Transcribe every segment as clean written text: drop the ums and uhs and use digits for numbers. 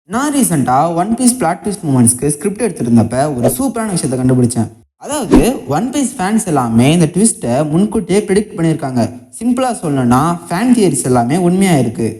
நான் ரீசெண்டாக one piece plot twist மூமெண்ட்ஸ்க்கு ஸ்கிரிப்ட் எடுத்துருந்தப்ப ஒரு சூப்பரான விஷயத்தை கண்டுபிடிச்சேன். அதாவது ஒன் பீஸ் ஃபேன்ஸ் எல்லாமே இந்த ட்விஸ்ட்டை முன்கூட்டியே ப்ரிடிக்ட் பண்ணியிருக்காங்க. சிம்பிளாக சொல்லணும்னா ஃபேன் தியரிஸ் எல்லாமே உண்மையாக இருக்குது.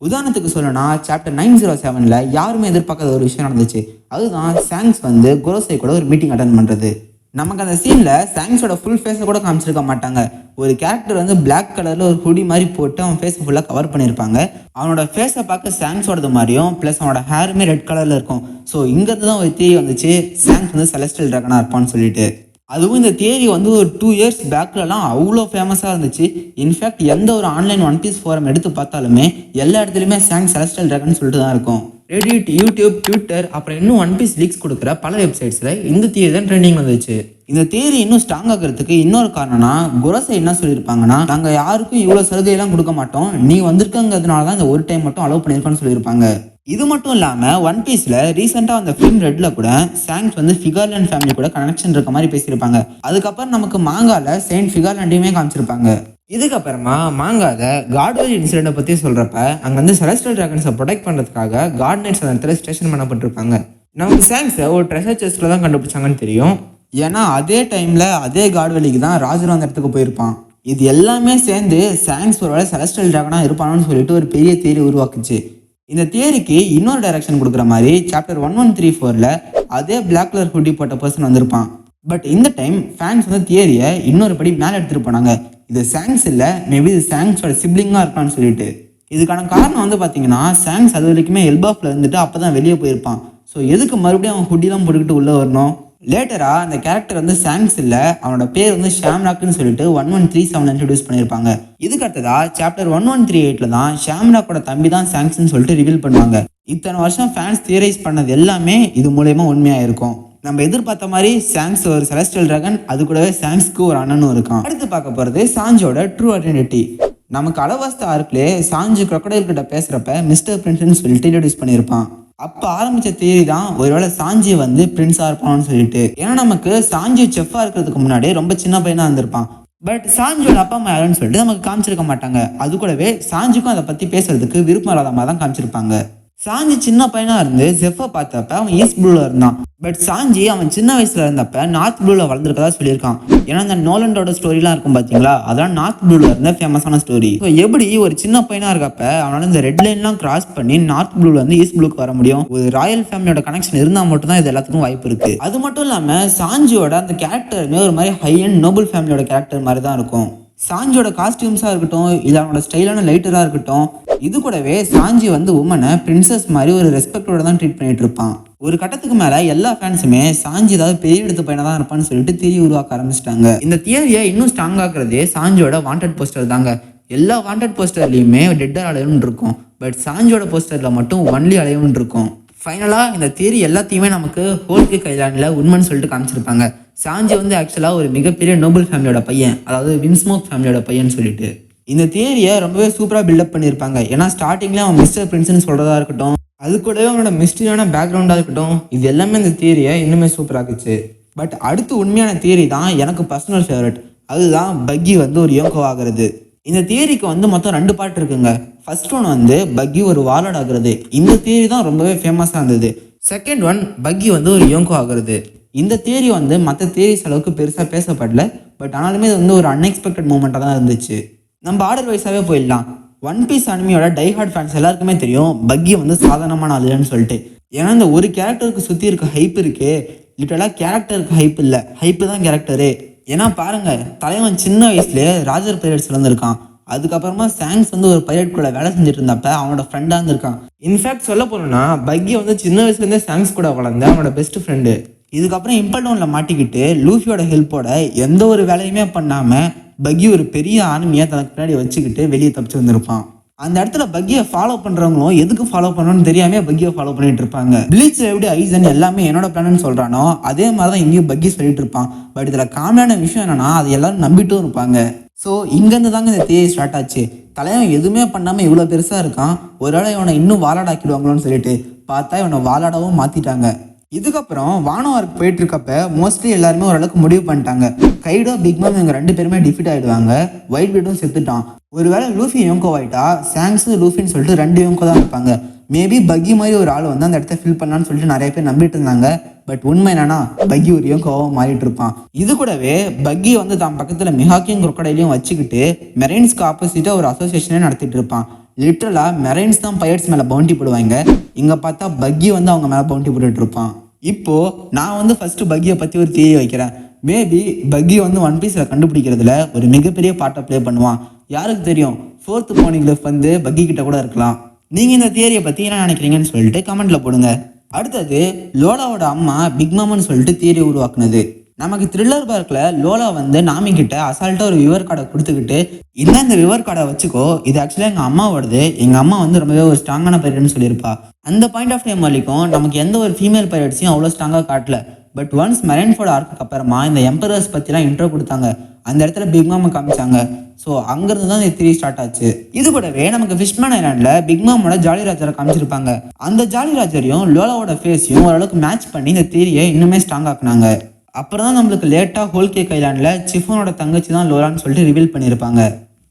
உதாரணத்துக்கு சொல்லணும்னா சாப்டர் 907ல் யாருமே எதிர்பார்க்காத ஒரு விஷயம் நடந்துச்சு. அதுதான் சாங்ஸ் வந்து குரோசை கூட ஒரு மீட்டிங் அட்டன் பண்ணுறது. நமக்கு அந்த சீனில் சாங்ஸோட ஃபுல் ஃபேஸை கூட காமிச்சிருக்க மாட்டாங்க. ஒரு கேரக்டர் வந்து பிளாக் கலரில் ஒரு ஹுடி மாதிரி போட்டு அவன் ஃபேஸை ஃபுல்லாக கவர் பண்ணியிருப்பாங்க. அவனோட ஃபேஸை பார்க்க சாங்ஸோடது மாதிரியும் ப்ளஸ் அவனோட ஹேருமே ரெட் கலரில் இருக்கும். ஸோ இங்கேருந்து தான் ஒரு தியரி வந்துச்சு, சாங்ஸ் வந்து செலஸ்டியல் ட்ராகனாக இருப்பான்னு சொல்லிட்டு. அதுவும் இந்த தியரி வந்து ஒரு 2 இயர்ஸ் பேக்லலாம் அவ்வளோ ஃபேமஸாக இருந்துச்சு. இன்ஃபேக்ட் எந்த ஒரு ஆன்லைன் ஒன் பீஸ் ஃபோரம் எடுத்து பார்த்தாலுமே எல்லா இடத்துலையுமே சாங் செலஸ்டியல் ட்ராகன் சொல்லிட்டு தான் இருக்கும். ரெடிட், யூடியூப், ட்விட்டர், அப்புறம் இன்னும் ஒன் பீஸ் லீக்ஸ் கொடுக்குற பல வெப்சைட்ஸில் இந்த தியரி தான் ட்ரெண்டிங் வந்துச்சு. இந்த தியரி இன்னும் ஸ்ட்ராங் ஆகிறதுக்கு இன்னொரு காரணம்னா, குரோசை என்ன சொல்லியிருப்பாங்கன்னா, நாங்கள் யாருக்கும் இவ்வளோ சலுகையெல்லாம் கொடுக்க மாட்டோம், நீ வந்திருக்கங்கிறதுனால தான் இந்த ஒரு டைம் மட்டும் அலோவ் பண்ணியிருக்கோன்னு சொல்லியிருப்பாங்க. இது மட்டும் இல்லாமல் ஒன் பீஸில் ரீசெண்டாக அந்த ஃபிலிம் ரெட்டில் கூட சாங்ஸ் வந்து ஃபிகார்லேண்ட் ஃபேமிலி கூட கனெக்ஷன் இருக்க மாதிரி பேசியிருப்பாங்க. அதுக்கப்புறம் நமக்கு மாங்கால செயின்ட் ஃபிகார்லேண்டையுமே காமிச்சிருப்பாங்க. இதுக்கப்புறமா மாங்காத காட்வேல் இன்சிடென்ட்டை பற்றி சொல்கிறப்ப அங்கே வந்து செலஸ்டியல் ட்ராகன்ஸை ப்ரொடெக்ட் பண்ணுறதுக்காக காட் நைட்ஸ் அந்த இடத்துல ஸ்டேஷன் பண்ணப்பட்டிருப்பாங்க. நமக்கு சாங்ஸை ஒரு ட்ரெஷர் செஸ்ட்டில் தான் கண்டுபிடிச்சாங்கன்னு தெரியும். ஏன்னா அதே டைமில் அதே காட்வேலிக்கு தான் ராஜர் அந்த இடத்துக்கு போயிருப்பான். இது எல்லாமே சேர்ந்து சாங்ஸ் ஒரு வேளை செலஸ்டியல் ட்ராகனாக இருப்பானு சொல்லிட்டு ஒரு பெரிய தியரி உருவாக்குச்சு. இந்த தியரிக்கு இன்னொரு டைரக்ஷன் கொடுக்குற மாதிரி சாப்டர் 1134ல் அதே பிளாக் கலர் ஹுட்டி போட்ட பர்சன் வந்திருப்பான். பட் இந்த டைம் ஃபேன்ஸ் வந்து தியரியை இன்னொரு படி மேலே எடுத்துகிட்டு போனாங்க. இது சாங்ஸ் இல்லை, மேபி இது சாங்ஸோட சிப்ளிங்காக இருப்பான்னு சொல்லிட்டு. இதுக்கான காரணம் வந்து பார்த்தீங்கன்னா, சாங்ஸ் அது வரைக்குமே எல்பாஃபில் இருந்துட்டு அப்போ தான் வெளியே போயிருப்பான். ஸோ எதுக்கு மறுபடியும் அவன் ஹுட்டிலாம் போட்டுக்கிட்டு உள்ளே வரணும்? லேட்டராக அந்த கேரக்டர் வந்து சாங்ஸ் இல்லை, அவனோட பேர் வந்து ஷாம்ராக்னு சொல்லிட்டு 1137 இன்ட்ரடியூஸ் பண்ணியிருப்பாங்க. இதுக்கு அடுத்ததா சாப்டர் 1138ல் தான் ஷாம்ராக்கோட தம்பி தான் சாங்ஸ்ன்னு சொல்லிட்டு ரிவீல் பண்ணுவாங்க. இத்தனை வருஷம் ஃபேன்ஸ் தியரைஸ் பண்ணது எல்லாமே இது மூலயமா உண்மையாக இருக்கும். நம்ம எதிர்பார்த்த மாதிரி சாங்ஸ் ஒரு செலஸ்டியல் ட்ராகன், அது கூடவே சாங்ஸ்க்கு ஒரு அண்ணனும் இருக்கான். அடுத்து பார்க்க போகிறது சாஞ்சோட ட்ரூ ஐடென்டிட்டி. நமக்கு அளவாஸ்த ஆர்க்லேயே சாஞ்சு க்ரொக்கடைல் கிட்ட பேசுகிறப்ப மிஸ்டர் பிரின்ஸ்னு சொல்லிட்டு இன்ட்ரடியூஸ் பண்ணியிருப்பான். அப்போ ஆரம்பித்த தியரி தான் ஒருவேளை சாஞ்சி வந்து பிரின்ஸாக இருப்பான்னு சொல்லிட்டு. ஏன்னா நமக்கு சாஞ்சி செஃப்பாக இருக்கிறதுக்கு முன்னாடி ரொம்ப சின்ன பையனாக இருந்திருப்பான். பட் சாஞ்சியோட அப்பா அம்மா யாருன்னு சொல்லிட்டு நமக்கு காமிச்சிருக்க மாட்டாங்க. அது கூடவே சாஞ்சிக்கும் அதை பற்றி பேசுறதுக்கு விருப்பம் இல்லாத மாதிரி தான் காமிச்சிருப்பாங்க. சாஞ்சி சின்ன பையனாக இருந்து செஃப்பை பார்த்தப்ப அவன் ஈஸ்ட் ப்ளூவில் இருந்தான். பட் சாஞ்சி அவன் சின்ன வயசில் இருந்தப்ப நார்த் ப்ளூவில் வளர்ந்துருக்கதா சொல்லியிருக்கான். ஏன்னா அந்த நோலண்டோட ஸ்டோரிலாம் இருக்கும் பார்த்தீங்களா, அதான் நார்த் ப்ளூவில் இருந்த ஃபேமஸான ஸ்டோரி. ஸோ எப்படி ஒரு சின்ன பையனாக இருக்கப்ப அவனால் இந்த ரெட் லைன்லாம் கிராஸ் பண்ணி நார்த் ப்ளூவில் வந்து ஈஸ்ட் ப்ளூக்கு வர முடியும்? ஒரு ராயல் ஃபேமிலியோட கனெக்ஷன் இருந்தால் மட்டும்தான் இது எல்லாத்துக்கும் வாய்ப்பு இருக்குது. அது மட்டும் இல்லாமல் சாஞ்சியோட அந்த கேரக்டருமே ஒரு மாதிரி ஹை அண்ட் நோபல் ஃபேமிலியோட கேரக்டர் மாதிரி தான் இருக்கும். சாஞ்சியோட காஸ்டியூம்ஸாக இருக்கட்டும், இல்லை அவனோட ஸ்டைலான லைட்டராக இருக்கட்டும், இது கூடவே சாஞ்சி வந்து உமனை பிரின்சஸ் மாதிரி ஒரு ரெஸ்பெக்டோட தான் ட்ரீட் பண்ணிட்டு இருப்பான். ஒரு கட்டத்துக்கு மேலே எல்லா ஃபேன்ஸுமே சாஞ்சி ஏதாவது பெரிய எடுத்து பையனாக தான் இருப்பான்னு சொல்லிட்டு தியரி உருவாக்க ஆரம்பிச்சிட்டாங்க. இந்த தியரியை இன்னும் ஸ்ட்ராங் ஆக்குறதே சாஞ்சியோட வாண்டட் போஸ்டர் தாங்க. எல்லா வாண்டட் போஸ்டர்லையுமே டெட்டர் அலைவ்னு இருக்கும், பட் சாஞ்சியோட போஸ்டரில் மட்டும் ஒன்லி அலைவ்னு இருக்கும். ஃபைனலாக இந்த தியரி எல்லாத்தையுமே நமக்கு ஹோல்கே கைலாண்டில் உண்மைன்னு சொல்லிட்டு காமிச்சிருப்பாங்க. சாஞ்சி வந்து ஆக்சுவலாக ஒரு மிகப்பெரிய நோபல் ஃபேமிலியோட பையன், அதாவது வின்ஸ்மோக் ஃபேமிலியோட பையன் சொல்லிட்டு. இந்த தியரியை ரொம்பவே சூப்பராக பில்டப் பண்ணியிருப்பாங்க. ஏன்னா ஸ்டார்டிங்கில் அவன் மிஸ்டர் பிரின்ஸ்னு சொல்கிறதா இருக்கட்டும், அது கூடவே அவனோட மிஸ்டரியான பேக்ரவுண்டாக இருக்கட்டும், இது எல்லாமே இந்த தியரியை இன்னுமே சூப்பராகுச்சு. பட் அடுத்து உண்மையான தியரி தான் எனக்கு பர்சனல் ஃபேவரட். அதுதான் பக்கி வந்து ஒரு யோங்கோ ஆகிறது. இந்த தியரிக்கு வந்து மொத்தம் 2 பார்ட் இருக்குங்க. ஃபர்ஸ்ட் ஒன் வந்து பக்கி ஒரு வார்லட் ஆகுறது. இந்த தியரி தான் ரொம்பவே ஃபேமஸாக இருந்தது. செகண்ட் ஒன் பக்கி வந்து ஒரு யோங்கோ ஆகுறது. இந்த தியரி வந்து மற்ற தியரிஸ் அளவுக்கு பெருசாக பேசப்படல, பட் ஆனாலுமே இது வந்து ஒரு அன்எக்ஸ்பெக்டட் மூமெண்ட்டாக தான் இருந்துச்சு. நம்ம ஆர்டர் வைஸாகவே போயிடலாம். ஒன் பீஸ் அனிமியோட டைஹார்ட் ஃபேன்ஸ் எல்லாருக்குமே தெரியும் பக்கி வந்து சாதாரணமான ஆளுன்னு சொல்லிட்டு. ஏன்னா இந்த ஒரு கேரக்டருக்கு சுற்றி இருக்க ஹைப் இருக்கே, லிட்டரலாக கேரக்டருக்கு ஹைப் இல்லை, ஹைப்பு தான் கேரக்டரு. ஏன்னா பாருங்க, தலைவன் சின்ன வயசுலேயே ராஜர் பைரட்ஸ்ல இருந்திருக்கான். அதுக்கப்புறமா சாங்ஸ் வந்து ஒரு பைரட் கூட வேலை செஞ்சுட்டு இருந்தப்ப அவனோட ஃப்ரெண்டாக இருந்திருக்கான். இன்ஃபேக்ட் சொல்ல போனோம்னா பக்கி வந்து சின்ன வயசுலேருந்தே சாங்ஸ் கூட வளர்ந்த அவனோட பெஸ்ட் ஃப்ரெண்டு. இதுக்கப்புறம் இம்பல் டவுனில் மாட்டிக்கிட்டு லூஃபியோட ஹெல்ப்போட எந்த ஒரு வேலையுமே பண்ணாமல் பக்கி ஒரு பெரிய ஆர்மியை தனக்கு பின்னாடி வச்சுக்கிட்டு வெளியே தப்பிச்சு வந்திருப்பான். அந்த இடத்துல பக்கியை ஃபாலோ பண்ணுறவங்களும் எதுக்கு ஃபாலோ பண்ணணும்னு தெரியாமல் பக்கியை ஃபாலோ பண்ணிட்டு இருப்பாங்க. ப்ளீச்சில் எப்படி ஐசன் எல்லாமே என்னோட பிளான்னு சொல்கிறானோ அதே மாதிரி தான் இங்கேயும் பக்கி சொல்லிட்டு இருப்பான். பட் இதில் காமனான விஷயம் என்னன்னா, அது எல்லாரும் நம்பிட்டும் இருப்பாங்க. ஸோ இங்கேருந்து தாங்க இந்த தியரி ஸ்டார்ட் ஆச்சு. தலைவன் எதுவுமே பண்ணாமல் இவ்வளோ பெருசாக இருக்கான், ஒருவேளை இவனை இன்னும் வாலாடாக்கிடுவாங்களோன்னு சொல்லிட்டு பார்த்தா இவனை வாலாடாவும் மாற்றிட்டாங்க. இதுக்கப்புறம் வானோவார்க்கு போயிட்டு இருக்கப்ப மோஸ்ட்லி எல்லாருமே ஓரளவுக்கு முடிவு பண்ணிட்டாங்க, கைடோ பிக்மம் இவங்க 2 பேருமே டிஃபீட் ஆகிடுவாங்க, ஒயிட் பீடும் செத்துட்டான். ஒருவேளை லூஃபி யோங்கோ ஆகிட்டா சாங்ஸு லூஃபின்னு சொல்லிட்டு 2 யோங்கோ தான் இருப்பாங்க. மேபி பக்கி மாதிரி ஒரு ஆள் வந்து அந்த இடத்த ஃபில் பண்ணலான்னு சொல்லிட்டு நிறைய பேர் நம்பிட்டு இருந்தாங்க. பட் உண்மை என்னன்னா பக்கி ஒரு கோவம் மாறிட்டு இருப்பான். இது கூடவே பக்கி வந்து தான் பக்கத்துல மிஹாக்கியும் குரோக்கடைலையும் வச்சுக்கிட்டு மெரைன்ஸ்க்கு ஆப்போசிட்டா ஒரு அசோசியேஷனே நடத்திட்டு இருப்பான். லிட்டரலா மெரைன்ஸ் தான் பைரட்ஸ் மேல பவுண்டி போடுவாங்க. இங்க பார்த்தா பக்கி வந்து அவங்க மேல பவுண்டி போட்டுட்டு இருப்பான். இப்போ நான் வந்து ஃபர்ஸ்ட் பக்கியை பத்தி ஒரு தியரி வைக்கிறேன். மேபி பக்கி வந்து ஒன் பீஸ்ல கண்டுபிடிக்கிறதுல ஒரு மிகப்பெரிய பார்ட்டை ப்ளே பண்ணுவான். யாருக்கு தெரியும், 4th போனிக்லிஃப் வந்து பக்கி கிட்ட கூட இருக்கலாம். நீங்க இந்த தியரியை பத்தி என்ன நினைக்கிறீங்கன்னு சொல்லிட்டு கமெண்ட்ல போடுங்க. அடுத்தது லோலாவோட அம்மா பிக் மாமன்னு சொல்லிட்டு தியரி உருவாக்குனது. நமக்கு த்ரில்லர் பார்க்ல லோலா வந்து நாமி கிட்ட அசால்ட்டா ஒரு விவர் கார்டை கொடுத்துக்கிட்டு, இந்த விவர் கார்டை வச்சுக்கோ, இது ஆக்சுவலாக எங்க அம்மாவோடது, எங்க அம்மா வந்து ரொம்பவே ஒரு ஸ்ட்ராங்கான பைரட்னு சொல்லியிருப்பா. அந்த பாயிண்ட் ஆஃப் டைம் வரைக்கும் நமக்கு எந்த ஒரு ஃபீமேல் பைரட்ஸையும் அவ்வளோ ஸ்ட்ராங்காக காட்டல. பட் ஒன்ஸ் மெரைன்ஃபோர்ட் ஆர்க்கு அப்புறமா இந்த எம்பரர்ஸ் பற்றிலாம் இன்ட்ரோ கொடுத்தாங்க. அந்த இடத்துல பிக் மாமை காமிச்சாங்க. ஸோ அங்கிருந்து தான் இந்த தியரி ஸ்டார்ட் ஆச்சு. இது கூடவே நமக்கு ஃபிஷ்மேன் ஐலாண்டில் பிக் மாமோட ஜாலி ராஜரை காமிச்சிருப்பாங்க. அந்த ஜாலி ராஜரையும் லோலாவோட ஃபேஸையும் ஓரளவுக்கு மேட்ச் பண்ணி இந்த தியரியை இன்னுமே ஸ்ட்ராங் ஆக்குனாங்க. அப்புறம் தான் நம்மளுக்கு லேட்டாக ஹோல் கேக் ஐலாண்டில் சிஃபோனோட தங்கச்சி தான் லோலான்னு சொல்லிட்டு ரிவீல் பண்ணியிருப்பாங்க.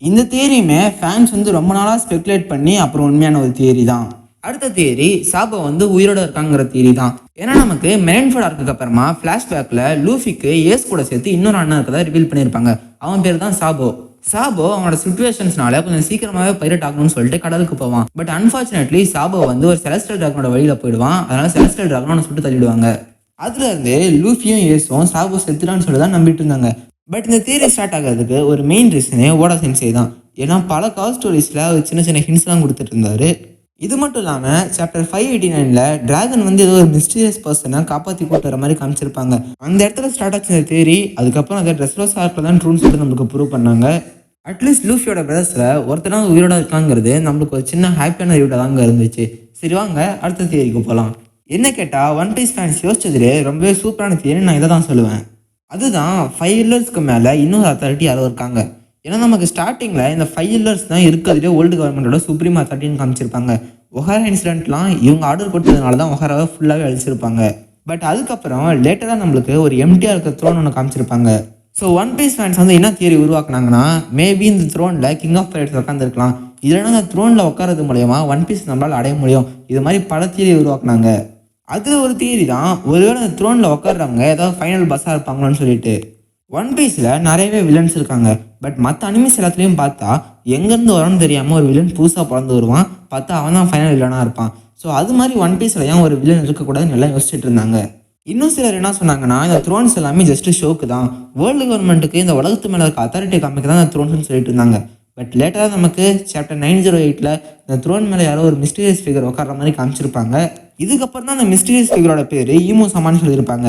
இந்த தியரியுமே ஃபேன்ஸ் வந்து ரொம்ப நாளாக ஸ்பெகுலேட் பண்ணி அப்புறம் உண்மையான ஒரு தியரி தான். அடுத்த தியரி சாபோ வந்து உயிரோட இருக்காங்கிற தியரி தான். ஏன்னா நமக்கு மெரைன்ஃபோர்ட் ஆர்க்கு அப்புறமா ஃப்ளாஷ்பேக்கில் லூஃபிக்கு ஏஸ் கூட சேர்த்து இன்னொரு அண்ணன் இருக்கதா ரிவீல் பண்ணியிருப்பாங்க. அவன் பேர் தான் சாபோ. சாபோ அவனோட சிச்சுவேஷன்ஸ்னால கொஞ்சம் சீக்கிரமாகவே பைரட் ஆகணும்னு சொல்லிட்டு கடலுக்கு போவான். பட் அன்ஃபார்ச்சுனேட்லி சாபோ வந்து ஒரு செலஸ்டியல் டிராகனோட வழியில் போயிடுவான். அதனால செலஸ்டியல் டிராகனை அவனை சுட்டு தள்ளிடுவாங்க. அதுல இருந்து லூஃபியும் ஏஸும் சாபோ செத்துறான்னு சொல்லி தான் நம்பிட்டு இருந்தாங்க. பட் இந்த தியரி ஸ்டார்ட் ஆகிறதுக்கு ஒரு மெயின் ரீசனே ஓடா சென்சே தான். ஏன்னா பல கால் ஸ்டோரிஸில் ஒரு சின்ன சின்ன ஹிண்ட்ஸ்லாம் கொடுத்துட்டு இருந்தாரு. இது மட்டும் இல்லாமல் சாப்டர் 589ல் டிராகன் வந்து ஏதோ ஒரு மிஸ்டீரியஸ் பர்சனை காப்பாற்றி கூட்டு வர மாதிரி காமிச்சிருப்பாங்க. அந்த இடத்துல ஸ்டார்ட் ஆச்சு இந்த தியரி. அதுக்கப்புறம் அதை ட்ரெஸ்ரோஸ் ஆர்க்கில் தான் ட்ரூன்னு சொல்லிட்டு நம்மளுக்கு ப்ரூவ் பண்ணாங்க. அட்லீஸ்ட் லூஃபியோட பிரதர்ஸில் ஒருத்தனாவது உயிரோட இருக்காங்கிறது நம்மளுக்கு ஒரு சின்ன ஹாப்பியான ரிவியூட்டாக தாங்க இருந்துச்சு. சரி வாங்க அடுத்த தியரிக்கு போகலாம். என்ன கேட்டால் ஒன் பீஸ் ஃபேன்ஸ் யோசிச்சதுலே ரொம்பவே சூப்பரான தியரி நான் இதை தான் சொல்லுவேன். அதுதான் 5 இயர்ஸ்க்கு மேலே இன்னொரு அத்தாரிட்டி யாரோ இருக்காங்க. ஏன்னா நமக்கு ஸ்டார்டிங்கில் இந்த 5 இயர்ஸ் தான் இருக்கிறதுலே ஓல்டு கவர்மெண்டோட சுப்ரீம் அத்தாரிட்டின்னு காமிச்சிருப்பாங்க. ஒஹாரா இன்சிடென்ட்லாம் இவங்க ஆர்டர் கொடுத்ததுனால தான் ஒஹாராவை ஃபுல்லாகவே அழிச்சிருப்பாங்க. பட் அதுக்கப்புறம் லேட்டாக தான் நம்மளுக்கு ஒரு எம்டிஆர் இருக்கிற த்ரோன் ஒன்று காமிச்சிருப்பாங்க. ஸோ ஒன் பீஸ் ஃபேன்ஸ் வந்து என்ன தியரி உருவாக்குனாங்கன்னா, மேபி இந்த த்ரோனில் கிங் ஆஃப் பைரட்ஸ் உட்காந்துருக்கலாம். இல்லைன்னா அந்த த்ரோனில் உட்காரது மூலயமா ஒன் பீஸ் நம்மளால் அடைய முடியும். இது மாதிரி பல தியரி உருவாக்குனாங்க. அதில் ஒரு தியரி தான், ஒருவேளை அந்த த்ரோனில் உட்காடுறவங்க ஏதாவது ஃபைனல் பஸ்ஸாக இருப்பாங்களோன்னு சொல்லிட்டு. ஒன் பீஸில் நிறையவே வில்லன்ஸ் இருக்காங்க. பட் மற்ற அனிமீஸ் எல்லாத்துலேயும் பார்த்தா எங்கேருந்து வரணும்னு தெரியாமல் ஒரு வில்லன் புதுசாக பிறந்து வருவான். பார்த்தா அவன் தான் ஃபைனல் வில்லனாக இருப்பான். ஸோ அது மாதிரி ஒன் பீஸில் ஏன் ஒரு வில்லன் இருக்கக்கூடாதுன்னு எல்லாம் யோசிச்சுட்டு இருந்தாங்க. இன்னும் சிலர் என்ன சொன்னாங்கன்னா, இந்த த்ரோன்ஸ் எல்லாமே ஜஸ்ட் ஷோக்கு தான், வேர்ல்டு கவர்மெண்ட்டுக்கு இந்த உலகத்து மேலே இருக்க அத்தாரிட்டி காமிக்க தான் இந்த த்ரோன்ஸ்னு சொல்லிட்டு இருந்தாங்க. பட் லேட்டராக நமக்கு சாப்டர் 908ல் இந்த த்ரோன் மேலே யாரோ ஒரு மிஸ்டீரியஸ் ஃபிகர் உட்கார மாதிரி காமிச்சிருப்பாங்க. இதுக்கப்புறம் தான் அந்த மிஸ்டீரியஸ் ஃபிகரோட பேர் ஈமோ சமான்னு சொல்லியிருப்பாங்க.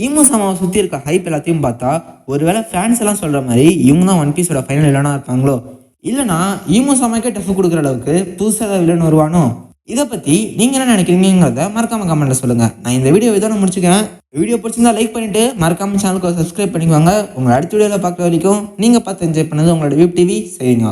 ஈமோ சமாவை சுற்றி இருக்க ஹைப் எல்லாத்தையும் பார்த்தா ஒருவேளை ஃபேன்ஸ் எல்லாம் சொல்கிற மாதிரி இவங்க தான் ஒன் பீஸோட ஃபைனல் வில்லனாக இருப்பாங்களோ, இல்லைனா ஈமோ சமாக்கே டஃப் கொடுக்குற அளவுக்கு புதுசாக வில்லன் வருவானோ. இதை பற்றி நீங்கள் என்ன நினைக்கிறீங்கிறத மறக்காமல் கமெண்ட்டில் சொல்லுங்கள். நான் இந்த வீடியோ இதோட முடிச்சுக்கிறேன். வீடியோ பிடிச்சிருந்தா லைக் பண்ணிவிட்டு மறக்காமல் சேனலுக்கு சப்ஸ்கிரைப் பண்ணிக்குவாங்க. உங்களை அடுத்த வீடியோவில் பார்க்குற வரைக்கும் நீங்கள் பார்த்து என்ஜாய் பண்ணது உங்களோட வியூப் டிவி சைனிங் ஆஃப்.